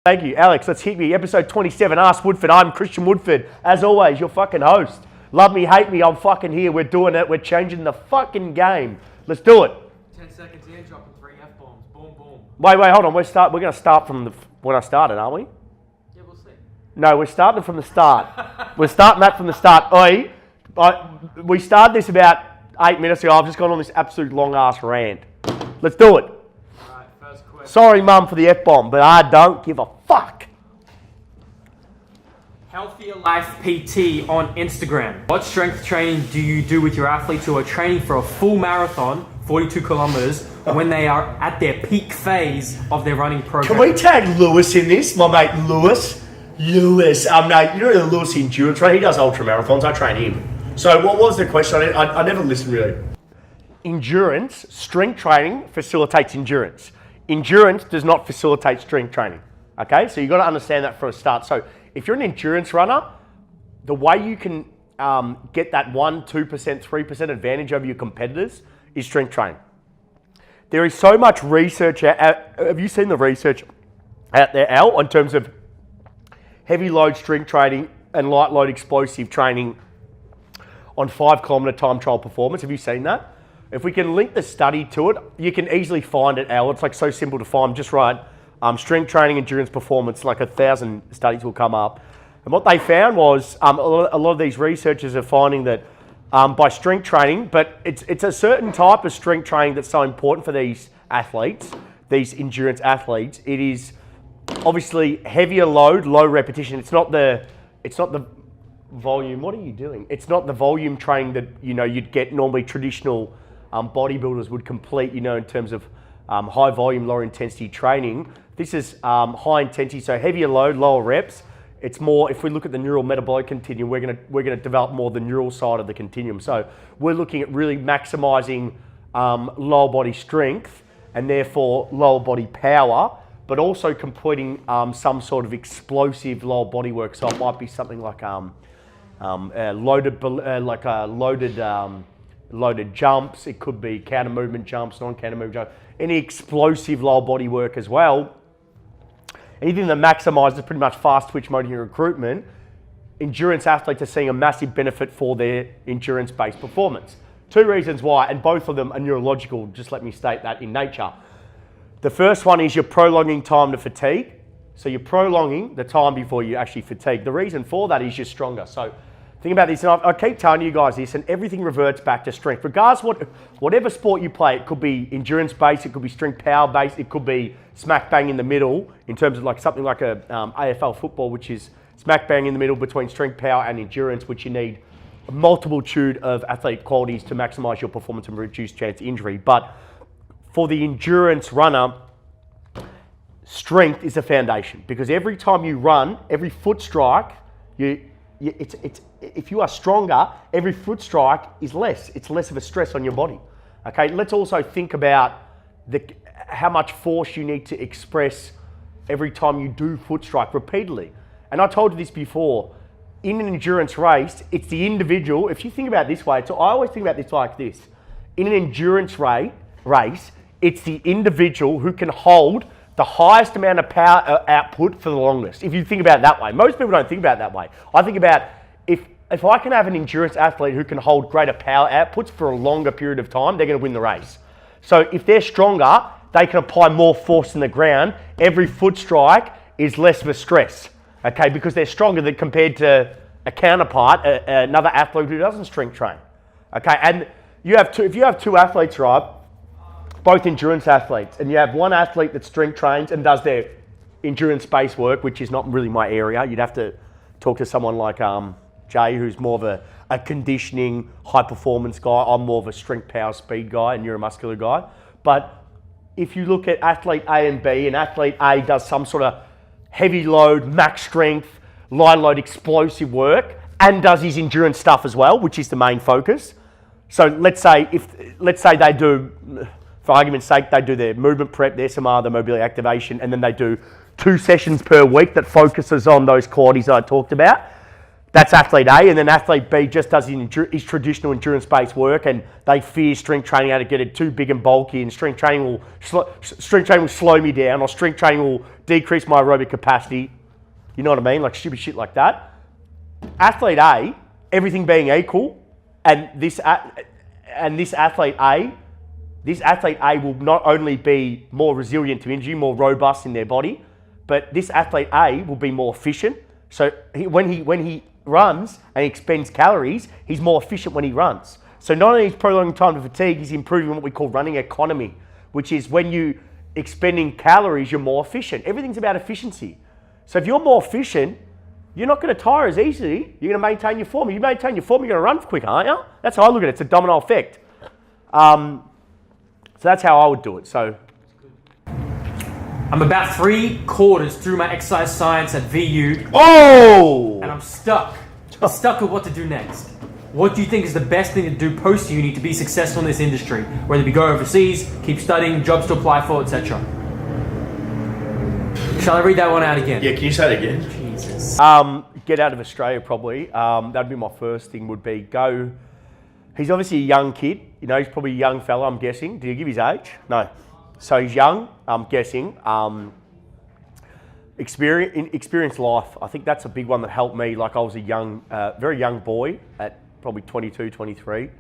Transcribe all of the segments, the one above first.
Thank you, Alex. Let's hit me. Episode 27, Ask Woodford. I'm Christian Woodford. As always, your fucking host. Love me, hate me, I'm fucking here. We're doing it. We're changing the fucking game. Let's do it. 10 seconds in, dropping 3 F-bombs. Boom, boom. Wait, hold on. We're going to start from when I started, aren't we? Yeah, we'll see. No, we're starting from the start. We're starting that from the start. We started this about 8 minutes ago. I've just gone on this absolute long-ass rant. Let's do it. Alright, first question. Sorry, Mum, for the F-bomb, but I don't give a fuck. Healthier Life PT on Instagram. What strength training do you do with your athletes who are training for a full marathon, 42 kilometers, when they are at their peak phase of their running program? Can we tag Lewis in this? My mate Lewis. No, you know the Lewis endurance, right? He does ultra marathons. I train him. So what was the question? I never listened really. Endurance, strength training facilitates endurance. Endurance does not facilitate strength training. Okay, so you've got to understand that for a start. So if you're an endurance runner, the way you can get that 1%, 2%, 3% advantage over your competitors is strength training. There is so much research have you seen the research out there, Al, in terms of heavy load strength training and light load explosive training on 5 kilometer time trial performance? Have you seen that? If we can link the study to it, you can easily find it, Al. It's like so simple to find. Just write strength training, endurance, performance, like 1,000 studies will come up. And what they found was a lot of these researchers are finding that by strength training, but it's a certain type of strength training that's so important for these athletes, these endurance athletes. It is obviously heavier load, low repetition. It's not the volume. What are you doing? It's not the volume training that you'd get normally traditional bodybuilders would complete. In terms of high volume, lower intensity training. This is high intensity, so heavier load, lower reps. It's more, if we look at the neural metabolic continuum, we're gonna develop more the neural side of the continuum. So we're looking at really maximizing lower body strength and therefore lower body power, but also completing some sort of explosive lower body work. So it might be something like loaded jumps. It could be counter movement jumps, non-counter movement jumps, any explosive lower body work as well. Anything that maximizes pretty much fast twitch motor recruitment. Endurance athletes are seeing a massive benefit for their endurance-based performance. 2 reasons why, and both of them are neurological, just let me state that in nature. The first one is you're prolonging time to fatigue. So you're prolonging the time before you actually fatigue. The reason for that is you're stronger. So think about this, and I keep telling you guys this, and everything reverts back to strength. Regardless whatever sport you play, it could be endurance-based, it could be strength-power-based, it could be smack bang in the middle in terms of like something like a AFL football, which is smack bang in the middle between strength, power, and endurance, which you need a multitude of athletic qualities to maximize your performance and reduce chance of injury. But for the endurance runner, strength is a foundation, because every time you run, every foot strike, if you are stronger, every foot strike is less. It's less of a stress on your body. Okay, let's also think about how much force you need to express every time you do foot strike repeatedly. And I told you this before, in an endurance race, it's the individual. If you think about it this way, I always think about this like this. In an endurance race, it's the individual who can hold the highest amount of power output for the longest. If you think about it that way. Most people don't think about it that way. I think about if I can have an endurance athlete who can hold greater power outputs for a longer period of time, they're going to win the race. So if they're stronger, they can apply more force in the ground. Every foot strike is less of a stress, okay, because they're stronger than compared to a counterpart, another athlete who doesn't strength train, okay. And if you have 2 athletes, right, both endurance athletes, and you have one athlete that strength trains and does their endurance-based work, which is not really my area. You'd have to talk to someone like Jay, who's more of a conditioning, high-performance guy. I'm more of a strength, power, speed guy, and neuromuscular guy. But if you look at athlete A and B, and athlete A does some sort of heavy load, max strength, line load, explosive work, and does his endurance stuff as well, which is the main focus. So let's say they do, for argument's sake, they do their movement prep, their SMR, the mobility activation, and then they do 2 sessions per week that focuses on those qualities I talked about. That's athlete A, and then athlete B just does his traditional endurance-based work, and they fear strength training out to get it too big and bulky, and strength training will slow me down, or strength training will decrease my aerobic capacity. You know what I mean? Like stupid shit like that. Athlete A, everything being equal, and this athlete A will not only be more resilient to injury, more robust in their body, but this athlete A will be more efficient. So when he runs and he expends calories, he's more efficient when he runs. So not only is prolonging time to fatigue, he's improving what we call running economy, which is when you expending calories, you're more efficient. Everything's about efficiency. So if you're more efficient, you're not going to tire as easily. You're going to maintain your form. If you maintain your form, you're going to run quicker, aren't you? That's how I look at it. It's a domino effect. So that's how I would do it. So I'm about 3/4 through my exercise science at VU. Oh! And I'm stuck. I'm stuck with what to do next. What do you think is the best thing to do post-uni to be successful in this industry? Whether it be go overseas, keep studying, jobs to apply for, etc. Shall I read that one out again? Yeah, can you say it again? Jesus. Get out of Australia probably. That'd be my first thing would be go. He's obviously a young kid. You know, he's probably a young fella, I'm guessing. Did he give his age? No. So he's young, I'm guessing. Experience life. I think that's a big one that helped me. Like I was a young, very young boy at probably 22, 23.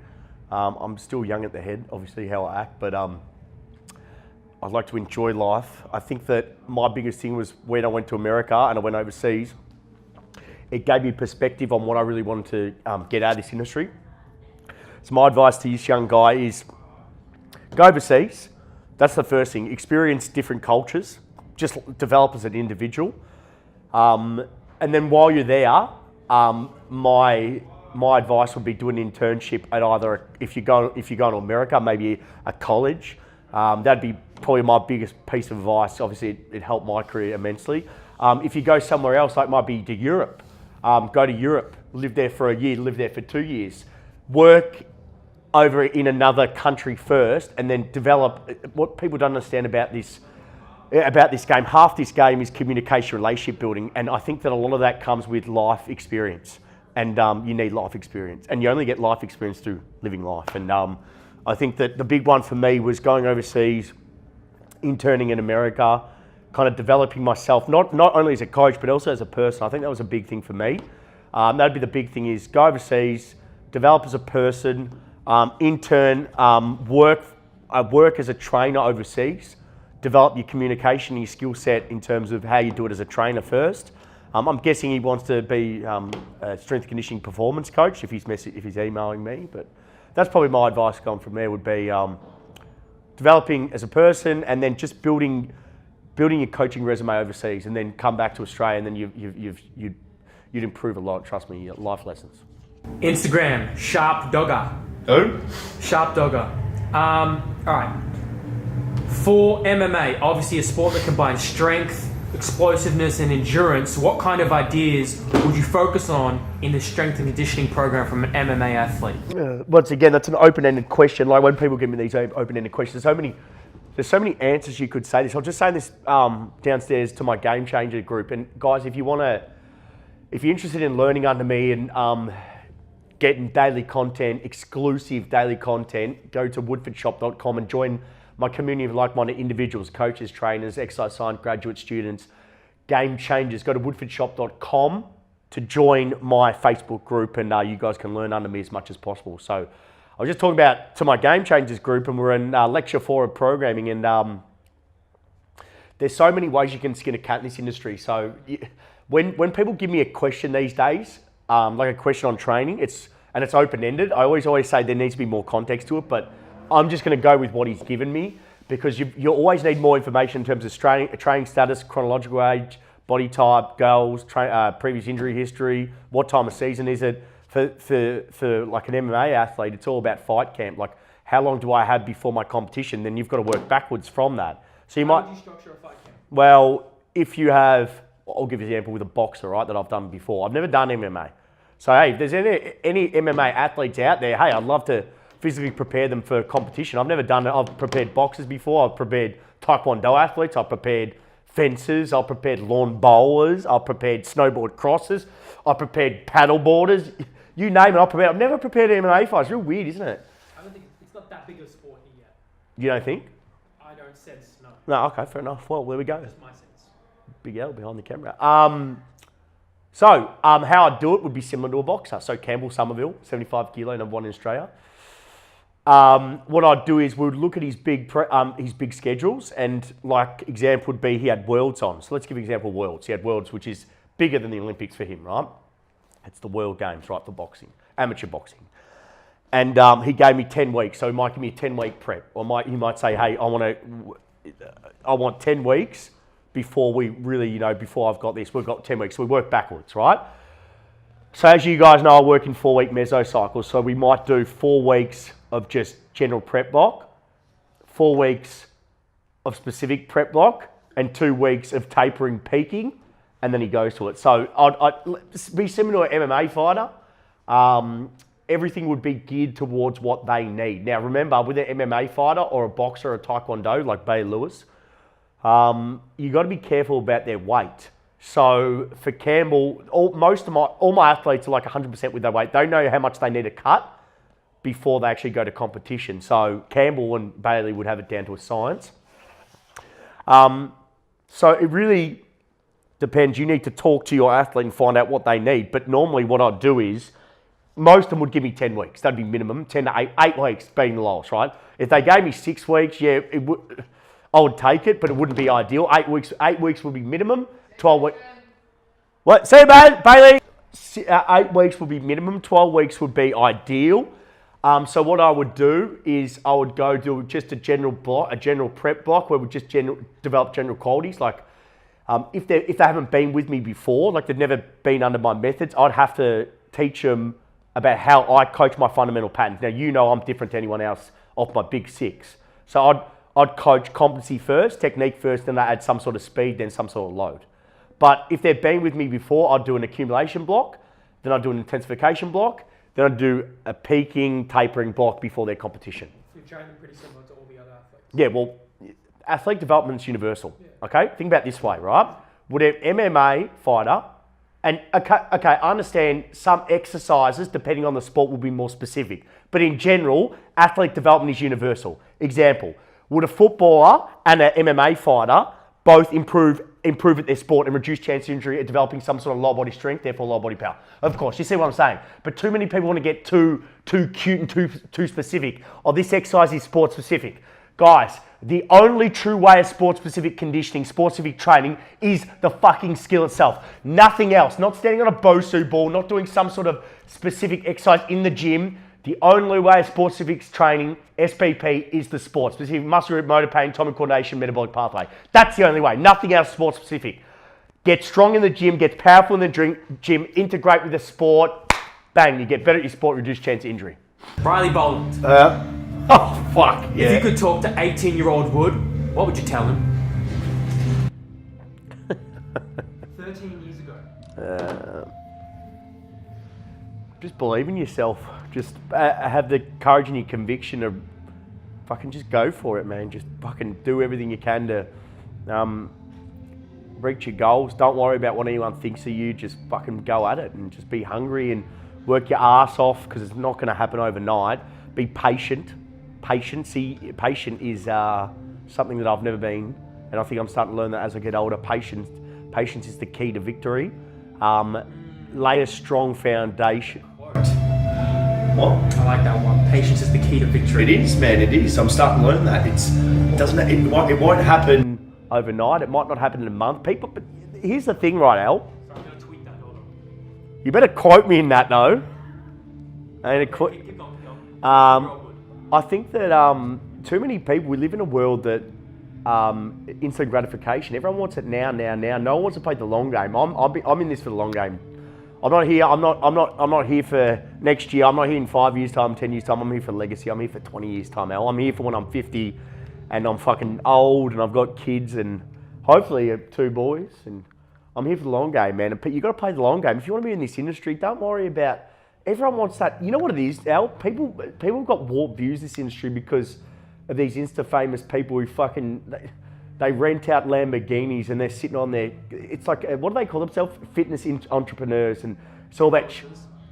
I'm still young at the head, obviously how I act, but I'd like to enjoy life. I think that my biggest thing was when I went to America and I went overseas, it gave me perspective on what I really wanted to get out of this industry. So my advice to this young guy is go overseas. That's the first thing. Experience different cultures. Just develop as an individual. And then while you're there, my advice would be do an internship at either, if you go to America, maybe a college. That'd be probably my biggest piece of advice. Obviously, it helped my career immensely. If you go somewhere else, like it might be to Europe, go to Europe, live there for a year, live there for 2 years, work over in another country first, and then develop. What people don't understand about this game, half this game is communication, relationship building, and I think that a lot of that comes with life experience, and you need life experience, and you only get life experience through living life. And I think that the big one for me was going overseas, interning in America, kind of developing myself, not only as a coach, but also as a person. I think that was a big thing for me. That'd be the big thing is go overseas, develop as a person, intern, work as a trainer overseas, develop your communication, your skill set in terms of how you do it as a trainer first. I'm guessing he wants to be a strength conditioning performance coach if he's emailing me, but that's probably my advice going from there would be developing as a person and then just building your coaching resume overseas and then come back to Australia and then you'd improve a lot, trust me, life lessons. Instagram, Sharp Dogger. Who? Sharp Dogger. All right. For MMA, obviously a sport that combines strength, explosiveness, and endurance, what kind of ideas would you focus on in the strength and conditioning program from an MMA athlete? Once again, that's an open-ended question. Like when people give me these open-ended questions, there's so many answers you could say this. I'll just say this downstairs to my Game Changer group. And guys, if you're interested in learning under me and getting daily content, exclusive daily content, go to woodfordshop.com and join my community of like-minded individuals, coaches, trainers, exercise science, graduate students, game changers. Go to woodfordshop.com to join my Facebook group and you guys can learn under me as much as possible. So I was just talking about to my Game Changers group and we're in lecture 4 of programming and there's so many ways you can skin a cat in this industry. So when people give me a question these days, like a question on training, it's open-ended. I always say there needs to be more context to it, but I'm just going to go with what he's given me because you always need more information in terms of training status, chronological age, body type, goals, previous injury history, what time of season is it. For like an MMA athlete, it's all about fight camp. Like how long do I have before my competition? Then you've got to work backwards from that. So How would you structure a fight camp? Well, if you have, I'll give you an example with a boxer, right, that I've done before. I've never done MMA. So hey, if there's any MMA athletes out there, hey, I'd love to physically prepare them for competition. I've never done it. I've prepared boxers before. I've prepared Taekwondo athletes. I've prepared fencers, I've prepared lawn bowlers, I've prepared snowboard crossers, I've prepared paddle boarders. You name it, I've never prepared an MMA fight. It's real weird, isn't it? I don't think it's not that big a sport here yet. You don't think? I don't sense, no. No, okay, fair enough. Well, there we go. That's my sense. Big L behind the camera. How I'd do it would be similar to a boxer. So Campbell Somerville, 75 kilo, number one in Australia. What I'd do is we would look at his big schedules, and like example would be he had Worlds on. So let's give example Worlds. He had Worlds, which is bigger than the Olympics for him, right? It's the World Games, right, for boxing, amateur boxing. And he gave me 10 weeks. So he might give me a 10-week prep. Or he might say, hey, I want 10 weeks before we really, before I've got this. We've got 10 weeks. So we work backwards, right? So as you guys know, I work in 4-week mesocycles. So we might do 4 weeks of just general prep block, 4 weeks of specific prep block, and 2 weeks of tapering peaking, and then he goes to it. So I'd be similar to an MMA fighter. Everything would be geared towards what they need. Now remember, with an MMA fighter or a boxer or a taekwondo like Bay Lewis, you got to be careful about their weight. So for Campbell, all my athletes are like 100% with their weight. They know how much they need to cut before they actually go to competition. So Campbell and Bailey would have it down to a science. So it really depends. You need to talk to your athlete and find out what they need. But normally what I'd do is, most of them would give me 10 weeks. That'd be minimum, 10 to 8 weeks being the lowest, right? If they gave me 6 weeks, yeah, I would take it, but it wouldn't be ideal. 8 weeks would be minimum. 12 weeks. What? See you, Bailey. 8 weeks would be minimum. 12 weeks would be ideal. So what I would do is I would go do just a general prep block where we just develop general qualities. Like if they haven't been with me before, like they've never been under my methods, I'd have to teach them about how I coach my fundamental patterns. Now, I'm different to anyone else off my big 6. So I'd coach competency first, technique first, then I add some sort of speed, then some sort of load. But if they've been with me before, I'd do an accumulation block, then I'd do an intensification block, then I'd do a peaking, tapering block before their competition. So you're training pretty similar to all the other athletes? Yeah, well, athletic development is universal, okay? Think about it this way, right? Would an MMA fighter, and okay, I understand some exercises, depending on the sport, will be more specific. But in general, athletic development is universal. Example, would a footballer and an MMA fighter both improve at their sport and reduce chance of injury at developing some sort of lower body strength, therefore lower body power? Of course, you see what I'm saying. But too many people want to get too cute and too specific. Oh, this exercise is sport specific. Guys, the only true way of sport-specific conditioning, sport-specific training, is the fucking skill itself. Nothing else. Not standing on a Bosu ball, not doing some sort of specific exercise in the gym. The only way of sport-specific training, SPP, is the sport. Specific muscle group, motor pain, atomic coordination, metabolic pathway. That's the only way. Nothing else sport-specific. Get strong in the gym, get powerful in the gym, integrate with the sport. Bang, you get better at your sport, reduce chance of injury. Riley Boland. Oh, fuck, yeah. If you could talk to 18-year-old Wood, what would you tell him? 13 years ago. Just believe in yourself. Just have the courage and your conviction to fucking just go for it, man. Just fucking do everything you can to reach your goals. Don't worry about what anyone thinks of you. Just fucking go at it and just be hungry and work your ass off, because it's not going to happen overnight. Be patient. Patient is something that I've never been, and I think I'm starting to learn that as I get older. Patience is the key to victory. Lay a strong foundation. What? I like that one. Patience is the key to victory. It is, man. It is. I'm starting to learn that. It won't happen overnight. It might not happen in a month. But here's the thing, right, Al? So I'm going to tweet that. Hold on. You better quote me in that, though. And Keep going. I think that too many people, we live in a world that instant gratification. Everyone wants it now. No one wants to play the long game. I'm in this for the long game. I'm not here for next year. I'm not here in 5 years' time, 10 years' time. I'm here for legacy. I'm here for 20 years' time, Al. I'm here for when I'm 50 and I'm fucking old and I've got kids and hopefully 2 boys. And I'm here for the long game, man. And you've got to play the long game. If you want to be in this industry, don't worry about... Everyone wants that. You know what it is, Al? People have got warped views of this industry because of these Insta famous people who fucking... they rent out Lamborghinis and they're sitting on their, it's like, what do they call themselves? Fitness entrepreneurs, and it's all about,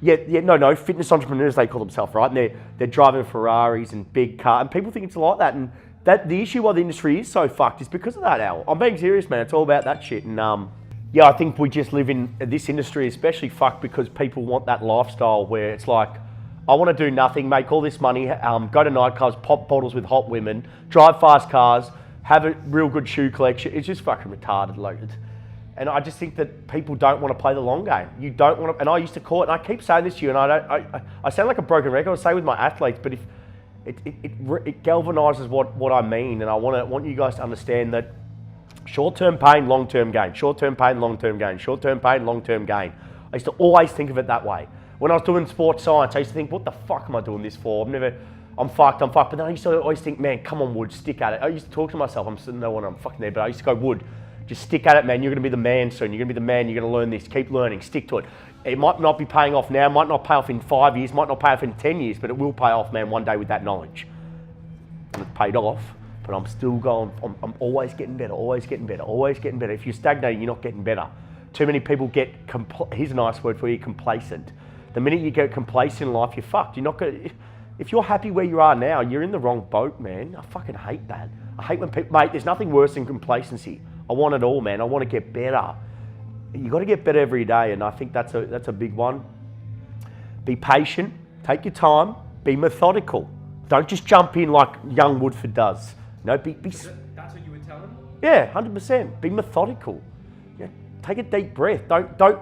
no, fitness entrepreneurs they call themselves, right? And they're driving Ferraris and big cars, and people think it's like that. And that the issue why the industry is so fucked is because of that, Al. I'm being serious, man. It's all about that shit. And yeah, I think we just live in this industry, especially fucked because people want that lifestyle where it's like, I want to do nothing, make all this money, go to nightclubs, pop bottles with hot women, drive fast cars, have a real good shoe collection. It's just fucking retarded, like. And I just think that people don't want to play the long game. You don't want to, and I used to call it, and I keep saying this to you, and I sound like a broken record, I say with my athletes, but if it galvanizes what I mean, and I want you guys to understand that short-term pain, long-term gain, short-term pain, long-term gain, short-term pain, long-term gain. I used to always think of it that way. When I was doing sports science, I used to think, what the fuck am I doing this for? I'm fucked. But then I used to always think, man, come on, Wood, stick at it. I used to talk to myself, I'm sitting there when I'm fucking there, but I used to go, Wood, just stick at it, man. You're going to be the man soon. You're going to be the man. You're going to learn this. Keep learning. Stick to it. It might not be paying off now, might not pay off in 5 years, might not pay off in 10 years, but it will pay off, man, one day with that knowledge. And it's paid off, but I'm still going, I'm always getting better, always getting better, always getting better. If you're stagnating, you're not getting better. Too many people get, here's a nice word for you, complacent. The minute you get complacent in life, you're fucked. You're not going. If you're happy where you are now, you're in the wrong boat, man. I fucking hate that. I hate when people, mate, there's nothing worse than complacency. I want it all, man. I want to get better. You got to get better every day, and I think that's a big one. Be patient. Take your time. Be methodical. Don't just jump in like young Woodford does. No, be. That's what you were telling? Yeah, 100%. Be methodical. Yeah, take a deep breath. Don't.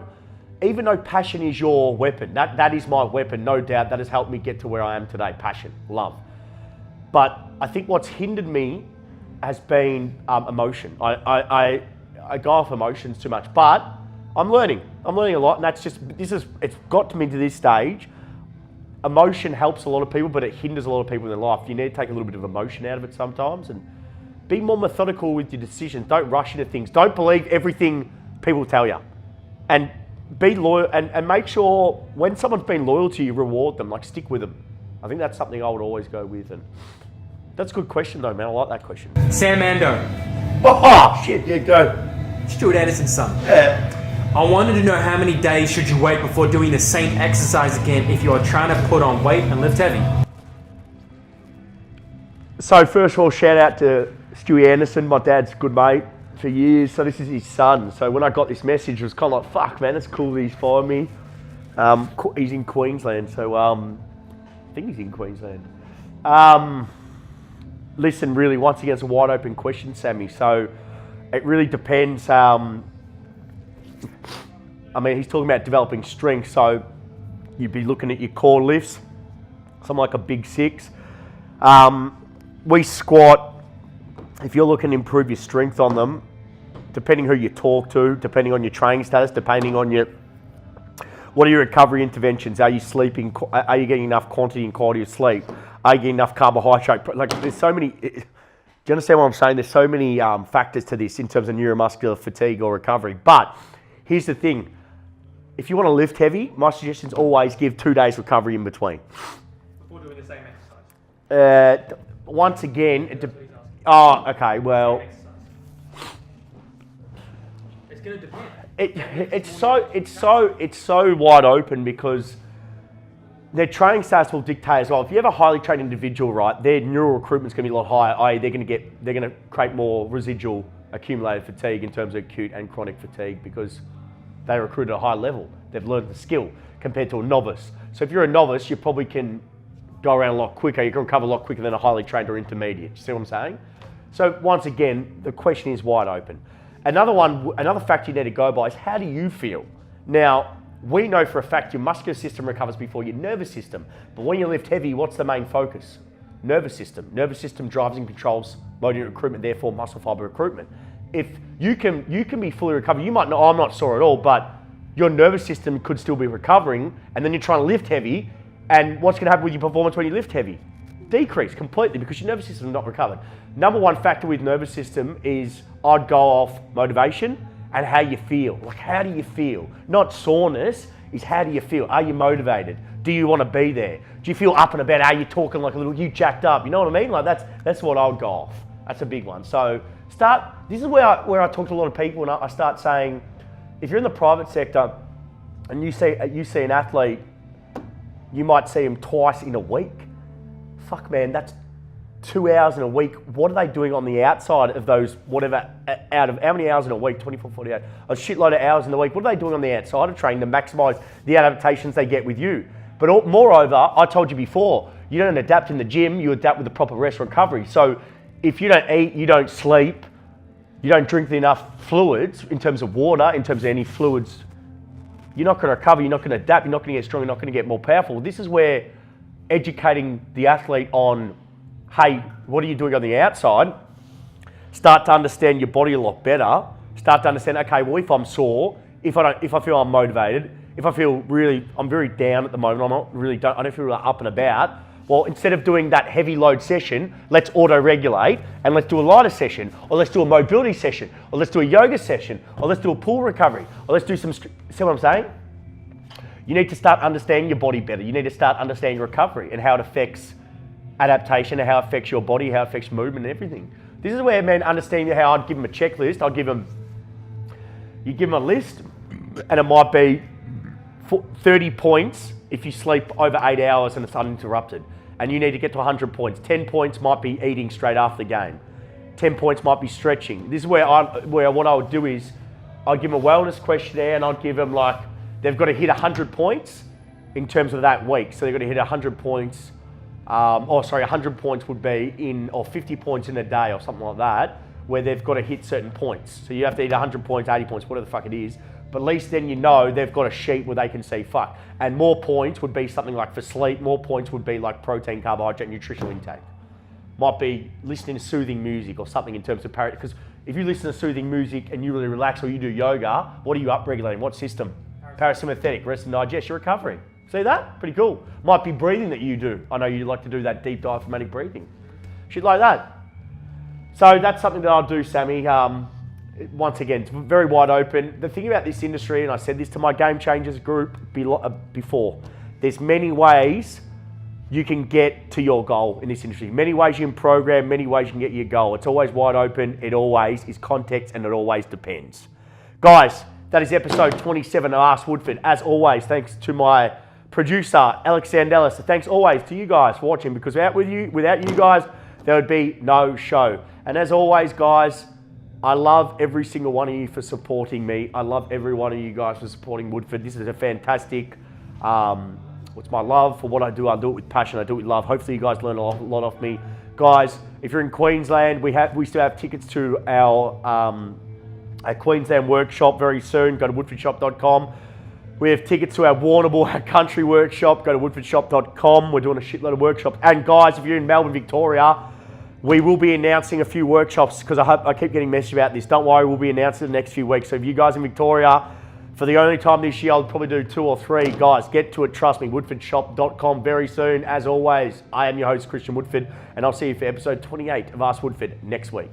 Even though passion is your weapon, that is my weapon, no doubt. That has helped me get to where I am today. Passion, love. But I think what's hindered me has been emotion. I go off emotions too much, but I'm learning a lot, and it's got me to this stage. Emotion helps a lot of people, but it hinders a lot of people in their life. You need to take a little bit of emotion out of it sometimes, and be more methodical with your decisions. Don't rush into things. Don't believe everything people tell you, and be loyal, and make sure when someone's been loyal to you, reward them, like stick with them. I think that's something I would always go with, and that's a good question though, man. I like that question. Sam Ando. Oh, shit, yeah, go. Stuart Anderson's son. Yeah. I wanted to know how many days should you wait before doing the same exercise again if you are trying to put on weight and lift heavy? So first of all, shout out to Stuart Anderson, my dad's good mate for years. So this is his son. So when I got this message, it was kind of like, fuck, man, it's cool that he's following me. He's in Queensland, so I think he's in Queensland. Listen, really, once again, it's a wide open question, Sammy. So it really depends. I mean, he's talking about developing strength, so you'd be looking at your core lifts, something like a big 6. We squat. If you're looking to improve your strength on them, depending who you talk to, depending on your training status, depending on what are your recovery interventions? Are you sleeping? Are you getting enough quantity and quality of sleep? Are you getting enough carbohydrate? Like, there's so many. Do you understand what I'm saying? There's so many factors to this in terms of neuromuscular fatigue or recovery. But here's the thing: if you want to lift heavy, my suggestion is always give 2 days recovery in between. Before doing the same exercise. Once again, okay. Well, it's going to depend. It's so wide open because their training stats will dictate as well. If you have a highly trained individual, right, their neural recruitment's going to be a lot higher. I.e., they're going to create more residual accumulated fatigue in terms of acute and chronic fatigue because they recruit at a high level. They've learned the skill compared to a novice. So if you're a novice, you probably can go around a lot quicker. You can recover a lot quicker than a highly trained or intermediate. You see what I'm saying? So once again, the question is wide open. Another factor you need to go by is how do you feel? Now, we know for a fact your muscular system recovers before your nervous system. But when you lift heavy, what's the main focus? Nervous system. Nervous system drives and controls motor recruitment, therefore muscle fiber recruitment. If you can be fully recovered, you might know, I'm not sore at all, but your nervous system could still be recovering, and then you're trying to lift heavy, and what's going to happen with your performance when you lift heavy? Decrease completely because your nervous system is not recovered. Number one factor with nervous system is I'd go off motivation and how you feel. Like, how do you feel? Not soreness, is how do you feel? Are you motivated? Do you want to be there? Do you feel up and about? Are you talking like you jacked up? You know what I mean? Like that's what I would go off. That's a big one. So This is where I talk to a lot of people, and I start saying, if you're in the private sector and you see an athlete, you might see them twice in a week. Fuck, man, that's 2 hours in a week. What are they doing on the outside of those, whatever, out of how many hours in a week? 24, 48, a shitload of hours in the week. What are they doing on the outside of training to maximise the adaptations they get with you? But moreover, I told you before, you don't adapt in the gym, you adapt with the proper rest recovery. So if you don't eat, you don't sleep, you don't drink enough fluids in terms of water, in terms of any fluids, you're not going to recover, you're not going to adapt, you're not going to get stronger, you're not going to get more powerful. This is where educating the athlete on, hey, what are you doing on the outside? Start to understand your body a lot better. Start to understand, okay, well, if I'm sore, if I feel unmotivated, if I feel I'm very down at the moment, I don't feel up and about. Well, instead of doing that heavy load session, let's auto-regulate and let's do a lighter session, or let's do a mobility session, or let's do a yoga session, or let's do a pool recovery, or let's do some, see what I'm saying? You need to start understanding your body better. You need to start understanding recovery and how it affects adaptation, and how it affects your body, how it affects movement and everything. This is where, man, understanding how I'd give them a checklist. You give them a list, and it might be 30 points if you sleep over 8 hours and it's uninterrupted. And you need to get to 100 points. 10 points might be eating straight after the game. 10 points might be stretching. This is where what I would do is I'd give them a wellness questionnaire, and I'd give them like, they've got to hit 100 points in terms of that week. So they've got to hit 100 points. 100 points would be or 50 points in a day or something like that, where they've got to hit certain points. So you have to hit 100 points, 80 points, whatever the fuck it is. But at least then you know they've got a sheet where they can see, fuck. And more points would be something like for sleep, more points would be like protein, carbohydrate, nutritional intake. Might be listening to soothing music or something in terms of because if you listen to soothing music and you really relax, or you do yoga, what are you upregulating? What system? Parasympathetic, rest and digest, you're recovering. See that? Pretty cool. Might be breathing that you do. I know you like to do that deep diaphragmatic breathing. Shit like that. So that's something that I'll do, Sammy. Once again, it's very wide open. The thing about this industry, and I said this to my Game Changers group before, there's many ways you can get to your goal in this industry. Many ways you can program, many ways you can get your goal. It's always wide open. It always is context, and it always depends. Guys, that is episode 27 of Ask Woodford. As always, thanks to my producer, Alex Sandelis. So thanks always to you guys for watching, because without you guys, there would be no show. And as always, guys, I love every single one of you for supporting me. I love every one of you guys for supporting Woodford. This is a fantastic, what's my love for what I do. I do it with passion. I do it with love. Hopefully you guys learn a lot off me. Guys, if you're in Queensland, we still have tickets to our Queensland workshop very soon. Go to woodfordshop.com. We have tickets to our Warrnambool, our country workshop. Go to woodfordshop.com. We're doing a shitload of workshops. And guys, if you're in Melbourne, Victoria, we will be announcing a few workshops, because I keep getting messages about this. Don't worry, we'll be announcing in the next few weeks. So if you guys in Victoria, for the only time this year, I'll probably do 2 or 3. Guys, get to it. Trust me, woodfordshop.com very soon. As always, I am your host, Christian Woodford, and I'll see you for episode 28 of Ask Woodford next week.